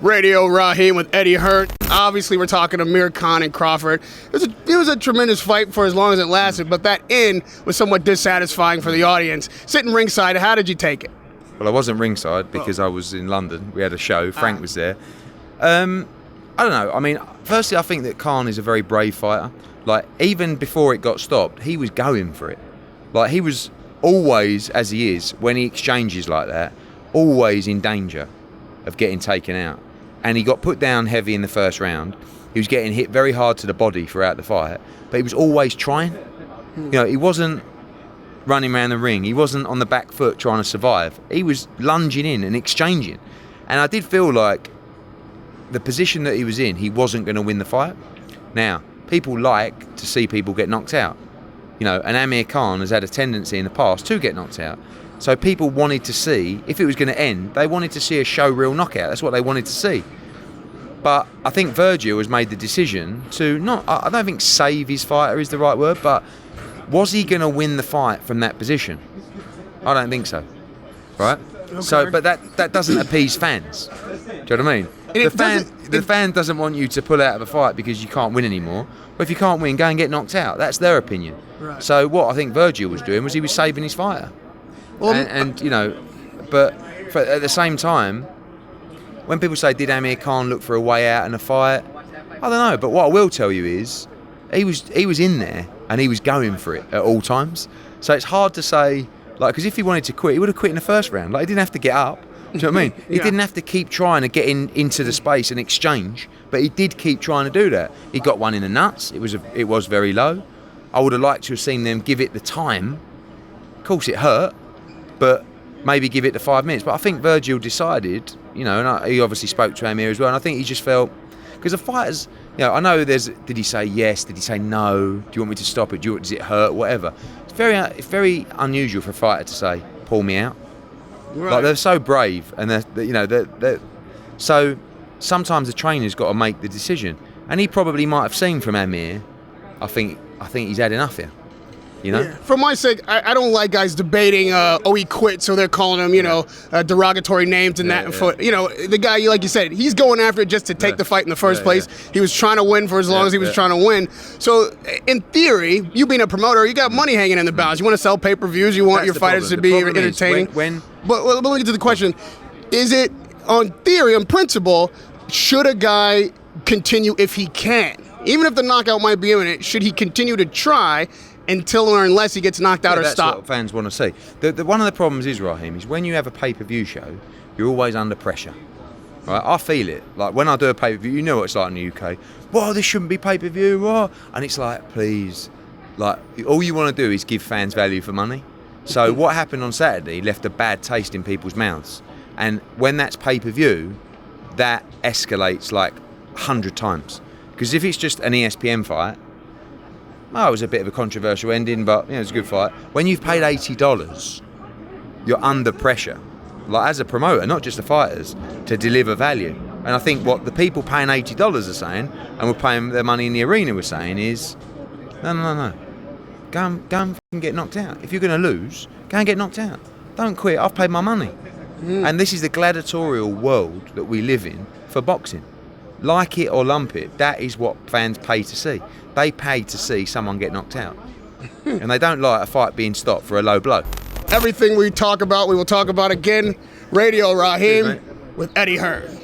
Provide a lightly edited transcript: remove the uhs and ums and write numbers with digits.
Radio Rahim with Eddie Hearn. Obviously, we're talking Amir, Khan, and Crawford. It was a tremendous fight for as long as it lasted, but that end was somewhat dissatisfying for the audience. Sitting ringside, how did you take it? Well, I wasn't ringside because I was in London. We had a show. Frank was there. I don't know. I mean, firstly, I think that Khan is a very brave fighter. Like, even before it got stopped, he was going for it. Like, he was always, as he is, when he exchanges like that, always in danger of getting taken out. And he got put down heavy in the first round. He was getting hit very hard to the body throughout the fight, but he was always trying. You know, he wasn't running around the ring. He wasn't on the back foot trying to survive. He was lunging in and exchanging. And I did feel like the position that he was in, he wasn't going to win the fight. Now, people like to see people get knocked out. You know, and Amir Khan has had a tendency in the past to get knocked out. So people wanted to see, if it was going to end, they wanted to see a show-real knockout. That's what they wanted to see. But I think Virgil has made the decision to not, I don't think save his fighter is the right word, but was he going to win the fight from that position? I don't think so. Right? Okay. So, but that doesn't appease fans. Do you know what I mean? The fan doesn't want you to pull out of a fight because you can't win anymore. But if you can't win, go and get knocked out. That's their opinion. Right. So what I think Virgil was doing was he was saving his fighter. Well, and you know, but at the same time, when people say, did Amir Khan look for a way out in a fight? I don't know. But what I will tell you is he was in there and he was going for it at all times. So it's hard to say, like, because if he wanted to quit, he would have quit in the first round. Like, he didn't have to get up. Do you know what I mean? He didn't have to keep trying to get into the space and exchange, but he did keep trying to do that. He got one in the nuts. It was very low. I would have liked to have seen them give it the time. Of course, it hurt, but maybe give it the 5 minutes. But I think Virgil decided, you know, and he obviously spoke to Amir as well, and I think he just felt, because the fighters, you know, I know did he say yes, did he say no, do you want me to stop it, does it hurt, whatever. It's very unusual for a fighter to say, pull me out. Right. Like, they're so brave, and they're so sometimes the trainer's got to make the decision, and he probably might have seen from Amir, I think he's had enough here. You know? Yeah. For my sake, I don't like guys debating, he quit, so they're calling him, derogatory names and that. You know, the guy, like you said, he's going after it just to take the fight in the first place. Yeah. He was trying to win for as long as he was trying to win. So, in theory, you being a promoter, you got money hanging in the balance. You want to sell pay-per-views. You want your fighters to be entertaining. But let me get to the question. Is it, on theory, on principle, should a guy continue if he can? Even if the knockout might be imminent, should he continue to try until or unless he gets knocked out or stopped? That's what fans want to see. One of the problems is, Rahim, is when you have a pay-per-view show, you're always under pressure. Right? I feel it. Like, when I do a pay-per-view, you know what it's like in the UK. Well, this shouldn't be pay-per-view. What? And it's like, please. Like, all you want to do is give fans value for money. So what happened on Saturday left a bad taste in people's mouths. And when that's pay-per-view, that escalates like 100 times. Because if it's just an ESPN fight, it was a bit of a controversial ending, but it was a good fight. When you've paid $80, you're under pressure, like as a promoter, not just the fighters, to deliver value. And I think what the people paying $80 are saying, and we're paying their money in the arena, we're saying is, no. Go and fucking get knocked out. If you're going to lose, go and get knocked out. Don't quit. I've paid my money. And this is the gladiatorial world that we live in for boxing. Like it or lump it, that is what fans pay to see. They pay to see someone get knocked out. And they don't like a fight being stopped for a low blow. Everything we talk about, we will talk about again. Radio Rahim with Eddie Hearn.